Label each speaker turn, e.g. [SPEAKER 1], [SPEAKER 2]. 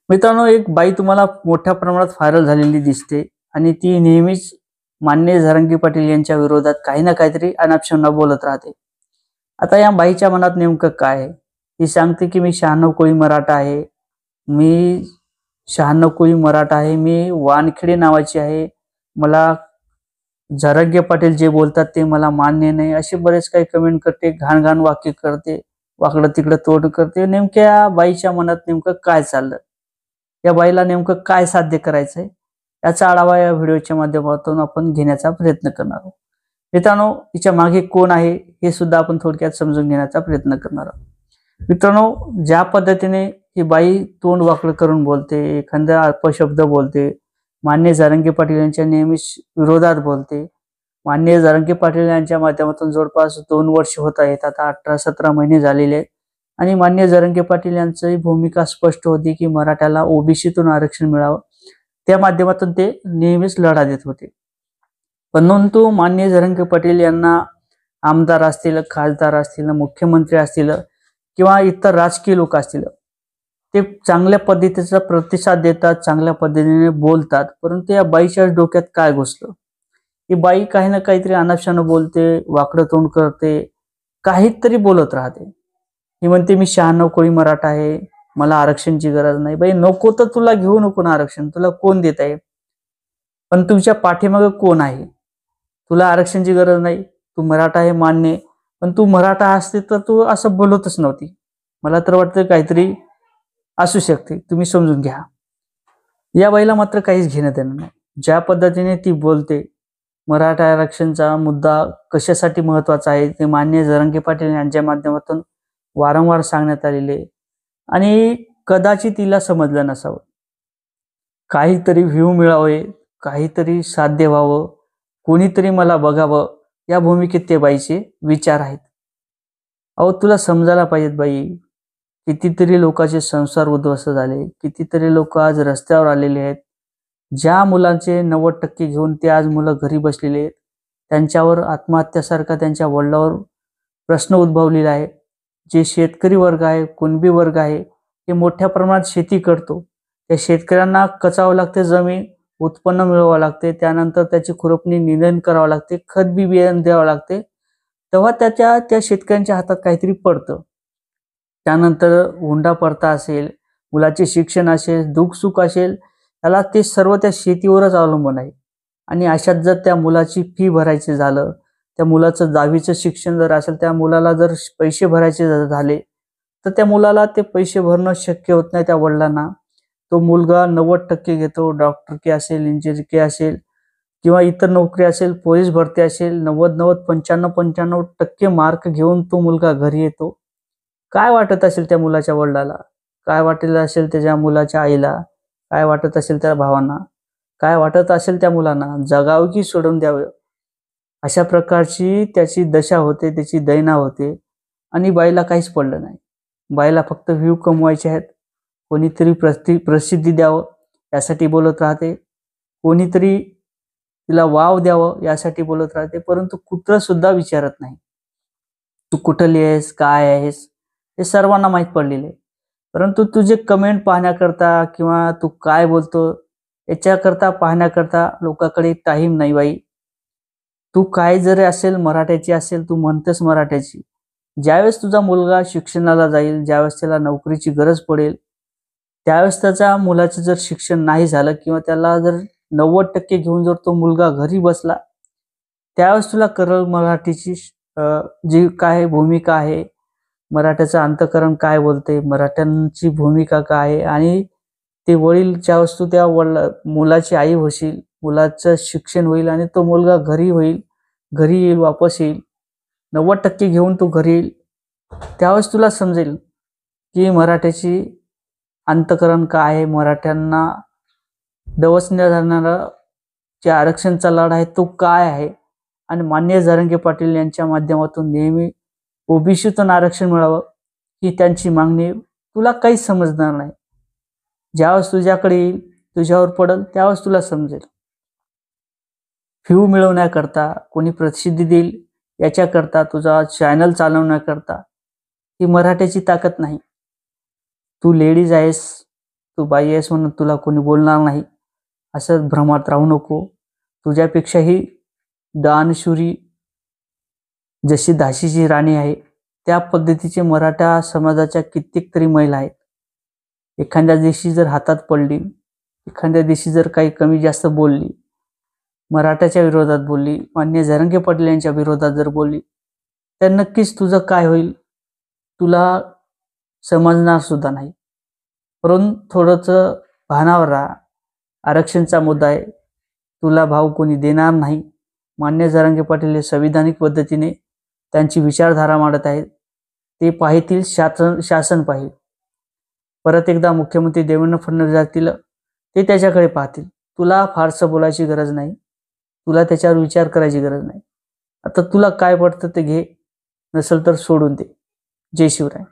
[SPEAKER 1] मित्रांनो, एक बाई तुम्हाला मोठ्या प्रमाणात व्हायरल झालेली दिसते आणि ती नेहमीच माननीय झरंगे पाटील यांच्या विरोधात काही ना काहीतरी अनापशना बोलत राहते. आता या बाईच्या मनात नेमकं काय आहे? ती सांगते की मी 96 कोळी मराठा आहे. मी 96 कोळी मराठा आहे. मी वानखेडे नावाची आहे. मला झरंगे पाटील जे बोलतात ते मला मान्य नाही. असे बरेच काही कमेंट करते, घाण-घाण वाक्य करते, वाकडं-तिकडं तोंड करते. नेमक्या बाईच्या मनात नेमकं काय चाललं? या बाईला नेमकं काय साध्य करायचंय? याचा आढावा या व्हिडिओच्या माध्यमातून आपण घेण्याचा प्रयत्न करणार आहोत. मित्रांनो, हिच्या मागे कोण आहे हे सुद्धा आपण थोडक्यात समजून घेण्याचा प्रयत्न करणार आहोत. मित्रांनो, ज्या पद्धतीने ही बाई तोंड वाकडं करून बोलते, एखादा अपशब्द बोलते, माननीय जरांगे पाटील यांच्या नेहमीच विरोधात बोलते. माननीय जरांगे पाटील यांच्या माध्यमातून जवळपास 2 वर्ष होत आहेत. आता 18-17 महिने झालेले आहेत. आणि माननीय जरांगे पाटील यांची भूमिका स्पष्ट होती की मराठ्याला ओबीसीतून आरक्षण मिळावं. त्या माध्यमातून ते नेहमीच लढा देत होते. परंतु माननीय जरांगे पाटील यांना आमदार असतील, खासदार असतील, मुख्यमंत्री असतील किंवा इतर राजकीय लोक असतील, ते चांगल्या पद्धतीचा प्रतिसाद देतात, चांगल्या पद्धतीने बोलतात. परंतु या बाईच्या डोक्यात काय घुसलं? ही बाई काही ना काहीतरी अनापशनानं बोलते, वाकडं तोंड करते, काहीतरी बोलत राहते. ही म्हणते मी 96 कोळी मराठा आहे, मला आरक्षणची गरज नाही. बाई, नको तर तुला घेऊ नको ना आरक्षण, तुला कोण देत आहे? पण तुमच्या पाठीमागे कोण आहे? तुला आरक्षणची गरज नाही, तू मराठा आहे मान्य, पण तू मराठा असते तर तू असं बोलतच नव्हती. मला तर वाटतं काहीतरी असू शकते, तुम्ही समजून घ्या. या बाईला मात्र काहीच घेणं देणं नाही. ज्या पद्धतीने ती बोलते, मराठा आरक्षणचा मुद्दा कशासाठी महत्वाचा आहे ते माननीय जरांगे पाटील यांच्या माध्यमातून वारंवार सांगण्यात आलेले आणि कदाचित तिला समजलं नसावं. काहीतरी व्ह्यू मिळावे, काहीतरी साध्य व्हावं, कोणीतरी मला बघावं, या भूमिकेत ते बाईचे विचार आहेत. अहो, तुला समजायला पाहिजेत बाई. कितीतरी लोकांचे संसार उद्ध्वस्त झाले, कितीतरी लोक आज रस्त्यावर आलेले आहेत. ज्या मुलांचे 90% घेऊन ते आज मुलं घरी बसलेले आहेत, त्यांच्यावर आत्महत्यासारखा त्यांच्या वडिलांवर प्रश्न उद्भवलेला आहे. जे शेतकरी वर्ग आहे, कुणबी वर्ग आहे, हे मोठ्या प्रमाणात शेती करतो. त्या शेतकऱ्यांना कचावं लागते जमीन, उत्पन्न मिळवावं लागते, त्यानंतर त्याची खुरपणी निंदण करावं लागते, खत बी बियाणं द्यावं लागते. तेव्हा त्या शेतकऱ्यांच्या हातात काहीतरी पडतं. त्यानंतर हुंडा परता असेल, मुलाचे शिक्षण असेल, दुःख-सुख असेल, त्याला ते सर्व त्या शेतीवरच अवलंबून आहे. आणि अशात जर त्या मुलाची फी भरायची झालं, त्या मुलाचं 10वीचं शिक्षण जर असेल, त्या मुलाला जर पैसे भरायचे झाले, तर त्या मुलाला ते पैसे भरणं शक्य होत नाही त्या वडिलांना. तो मुलगा 90% घेतो, डॉक्टर असेल, इंजिनियर असेल किंवा इतर नोकरी असेल, पोलीस भरती असेल, 90-90, 95-95% मार्क घेऊन तो मुलगा घरी येतो. काय वाटत असेल त्या मुलाच्या वडिलाला? काय वाटत असेल त्याच्या मुलाच्या आईला? काय वाटत असेल त्या भावांना? काय वाटत असेल त्या मुलांना? जगावं की सोडून द्यावं? अशा प्रकारची त्याची दशा होते, त्याची दैना होते. आणि बाईला काहीच पडलं नाही. बाईला फक्त व्ह्यू कमवायचे आहेत. कोणीतरी प्रसिद्धी द्यावं यासाठी बोलत राहते. कोणीतरी तिला वाव द्यावं यासाठी बोलत राहते. परंतु कुठं सुद्धा विचारत नाही. तू कुठली आहेस, काय आहेस, हे सर्वांना माहीत पडलेलं आहे. परंतु तुझे कमेंट पाहण्याकरता किंवा तू काय बोलतो याच्याकरता पाहण्याकरता लोकांकडे टाईम नाही बाई. तू काय जरी असेल, मराठ्याची असेल, तू म्हणतेस मराठ्याची. ज्यावेळेस तुझा मुलगा शिक्षणाला जाईल, ज्यावेळेस त्याला नोकरीची गरज पडेल, त्यावेळेस त्याच्या मुलाचं जर शिक्षण नाही झालं किंवा त्याला जर 90% घेऊन जर तो मुलगा घरी बसला, त्यावेळेस तुला कळल मराठीची जी काय भूमिका आहे, मराठ्याचं अंतःकरण काय बोलते, मराठ्यांची भूमिका काय आहे. आणि ते वडील ज्यावेळेस तू त्या मुलाची आई होशील, मुलाचं शिक्षण होईल आणि तो मुलगा घरी होईल, घरी येईल, वापस येईल, 90% घेऊन तो घरी येईल, त्यावेळेस तुला समजेल की मराठ्याची अंतःकरण काय आहे, मराठ्यांना डवचण्यात जाणारा जे आरक्षणचा लढा आहे तो काय आहे. आणि माननीय जरांगे पाटील यांच्या माध्यमातून नेहमी ओबीसीतून आरक्षण मिळावं ही त्यांची मागणी. तुला काहीच समजणार नाही. ज्यावेळेस तुझ्याकडे येईल, तुझ्यावर पडेल, त्यावेळेस तुला समजेल. व्ह्यू मिळवण्याकरता, कोणी प्रसिद्धी देईल याच्याकरता, तुझा चॅनल चालवण्याकरता ही मराठ्याची ताकद नाही. तू लेडीज आहेस, तू बाई आहेस म्हणून तुला कोणी बोलणार नाही असं भ्रमात राहू नको. तुझ्यापेक्षाही दानशूरी जशी दासीची राणी आहे त्या पद्धतीचे मराठा समाजाच्या कित्येक तरी महिला आहेत. एखाद्या दिवशी जर हातात पडली, एखाद्या दिवशी जर काही कमी जास्त बोलली, मराठाच्या विरोधात बोलली, मान्य जरांगे पाटील यांच्या विरोधात जर बोलली, तर नक्कीच तुझं काय होईल तुला समजणार सुद्धा नाही. परंतु थोडंसं भानावर राहा. आरक्षणचा मुद्दा आहे, तुला भाव कोणी देणार नाही. मान्य जरांगे पाटील हे संविधानिक पद्धतीने त्यांची विचारधारा मांडत आहेत. ते पाहतील, शासन पाहिल. परत एकदा मुख्यमंत्री देवेंद्र फडणवीस जातील, ते त्याच्याकडे पाहतील. तुला फारसं बोलायची गरज नाही, तुला त्याच्यावर विचार करायची गरज नाही. आता तुला काय पडतं ते घे, नसेल तर सोडून दे. जय शिवराय.